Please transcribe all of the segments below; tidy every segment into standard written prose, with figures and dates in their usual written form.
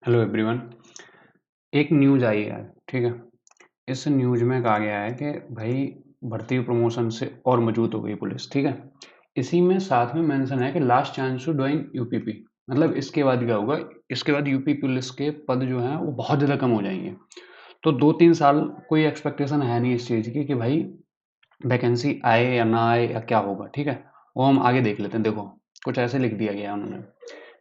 Hello everyone. एक news आई है, ठीक है? इस न्यूज़ में कहा गया है कि भाई भर्ती प्रमोशन से और मजबूत हो गई पुलिस, ठीक है? इसी में साथ में मेंशन है कि last chance to join UPP. मतलब इसके बाद क्या होगा? इसके बाद यूपी पुलिस के पद जो हैं वो बहुत ज़्यादा कम हो जाएंगे। तो 2-3 साल कोई एक्सपेक्टेशन है नहीं इस चीज़ की कि भाई वैकेंसी आए या ना आए या क्या होगा, ठीक है? वो हम आगे देख लेते हैं। देखो, कुछ ऐसे लिख दिया गया है उन्होंने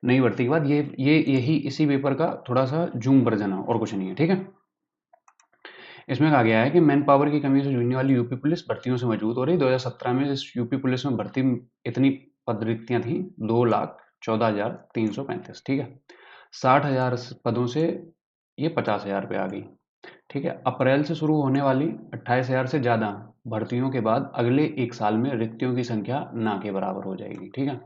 नई भर्ती के बाद। ये यही इसी पेपर का थोड़ा सा जूम वर्जन है और कुछ नहीं है, ठीक है? इसमें कहा गया है कि मैन पावर की कमी से जूझने वाली यूपी पुलिस भर्तियों से मजबूत हो रही। 2017 में इस यूपी पुलिस में भर्ती इतनी पद रिक्तियां थी 2,14,335, ठीक है? 60,000 पदों से ये 50,000 पे आ गई, ठीक है? अप्रैल से शुरू होने वाली 28,000 से ज़्यादा भर्तियों के बाद अगले एक साल में रिक्तियों की संख्या ना के बराबर हो जाएगी, ठीक है?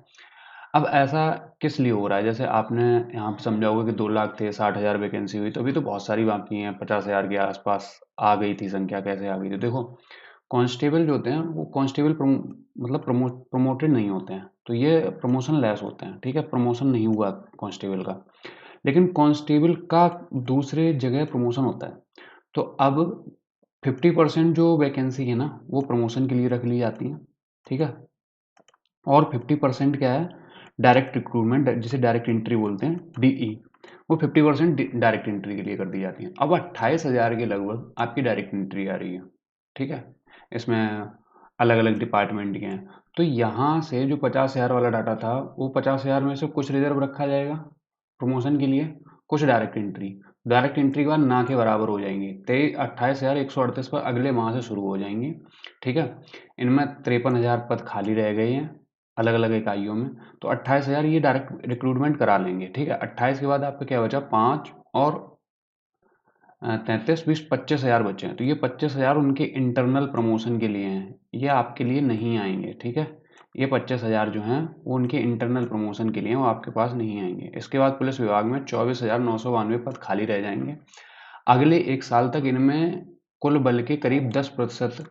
अब ऐसा किस लिए हो रहा है? जैसे आपने यहाँ पे समझा होगा कि 2 लाख थे, 60,000 वैकेंसी हुई, तो अभी तो बहुत सारी बाकी हैं, 50,000 के आसपास आ गई थी संख्या। कैसे आ गई थी? देखो, कांस्टेबल जो होते हैं वो कांस्टेबल मतलब प्रमोटेड नहीं होते हैं, तो ये प्रमोशन लेस होते हैं, ठीक है? प्रमोशन नहीं हुआ कांस्टेबल का, लेकिन कांस्टेबल का दूसरे जगह प्रमोशन होता है। तो अब 50% जो वैकेंसी है ना वो प्रमोशन के लिए रख ली जाती है, ठीक है? और 50% क्या है? डायरेक्ट रिक्रूटमेंट, जिसे डायरेक्ट एंट्री बोलते हैं, डीई। वो 50% डायरेक्ट एंट्री के लिए कर दी जाती है। अब 28,000 के लगभग आपकी डायरेक्ट एंट्री आ रही है, ठीक है? इसमें अलग अलग डिपार्टमेंट के हैं। तो यहाँ से जो 50,000 वाला डाटा था, वो 50,000 में से कुछ रिजर्व रखा जाएगा प्रमोशन के लिए, कुछ डायरेक्ट एंट्री के बाद ना के बराबर हो जाएंगे। 28,138 पर अगले माह से शुरू हो जाएंगे, ठीक है? इनमें 53,000 पद खाली रह गए हैं अलग अलग इकाइयों में। तो 28,000 ये डायरेक्ट रिक्रूटमेंट करा लेंगे, ठीक है? 28 के बाद आपका क्या बचा? 5 और 33, 20, 25,000 बचे हैं। तो ये 25,000 उनके इंटरनल प्रमोशन के लिए हैं, ये आपके लिए नहीं आएंगे, ठीक है? ये 25,000 जो हैं वो उनके इंटरनल प्रमोशन के लिए हैं, वो आपके पास नहीं आएंगे। इसके बाद पुलिस विभाग में 24,992 पद खाली रह जाएंगे। अगले एक साल तक इनमें कुल बल के करीब 10%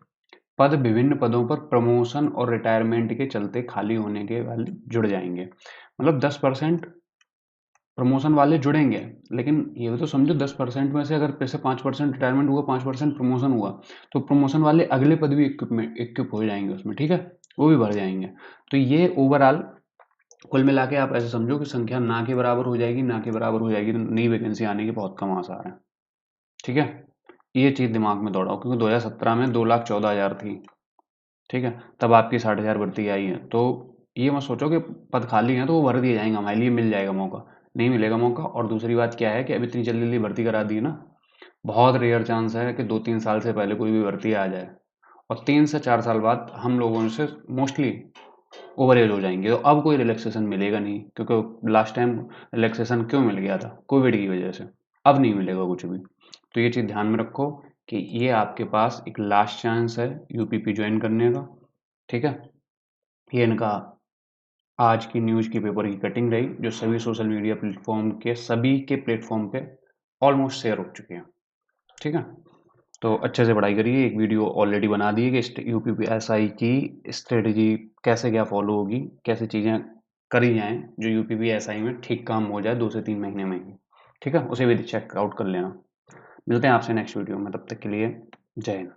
पद विभिन्न पदों पर प्रमोशन और रिटायरमेंट के चलते खाली होने के वाले जुड़ जाएंगे। मतलब 10% प्रमोशन वाले जुड़ेंगे, लेकिन ये भी तो समझो 10% में से अगर पैसे 5% रिटायरमेंट हुआ, 5% प्रमोशन हुआ, तो प्रमोशन वाले अगले पद भी इक्विप हो जाएंगे उसमें, ठीक है? वो भी भर जाएंगे। तो ये ओवरऑल कुल मिला के आप ऐसे समझो कि संख्या ना के बराबर हो जाएगी, ना के बराबर हो जाएगी, तो नई वैकेंसी आने के बहुत कम आसार हैं, ठीक है? ये चीज़ दिमाग में दौड़ाओ, क्योंकि 2017 में 2,14,000 थी, ठीक है? तब आपकी 60,000 भर्ती आई है। तो ये मत सोचो कि पद खाली हैं तो वो भर दिए जाएंगे, हमारे लिए मिल जाएगा मौका। नहीं मिलेगा मौका। और दूसरी बात क्या है कि अब इतनी जल्दी जल्दी भर्ती करा दी है ना, बहुत रेयर चांस है कि 2-3 साल से पहले कोई भी भर्ती आ जाए, और 3 से 4 साल बाद हम लोगों से मोस्टली ओवर एज हो जाएंगे। तो अब कोई रिलैक्सेशन मिलेगा नहीं, क्योंकि लास्ट टाइम रिलैक्सेशन क्यों मिल गया था? कोविड की वजह से। अब नहीं मिलेगा कुछ भी। तो ये चीज़ ध्यान में रखो कि ये आपके पास एक लास्ट चांस है यूपीपी ज्वाइन करने का, ठीक है? ये इनका आज की न्यूज़ की पेपर की कटिंग रही, जो सभी सोशल मीडिया प्लेटफॉर्म के सभी के प्लेटफॉर्म पे ऑलमोस्ट शेयर हो चुकी है, ठीक है? तो अच्छे से पढ़ाई करिए। एक वीडियो ऑलरेडी बना दी है कि यूपीपीएसआई की स्ट्रेटजी कैसे क्या फॉलो होगी, कैसे चीज़ें करी जाएं जो यूपीपीएसआई में ठीक काम हो जाए 2 से 3 महीने में ही, ठीक है? उसे भी चेक आउट कर लेना। मिलते हैं आपसे नेक्स्ट वीडियो में, तब तक के लिए जय हिंद।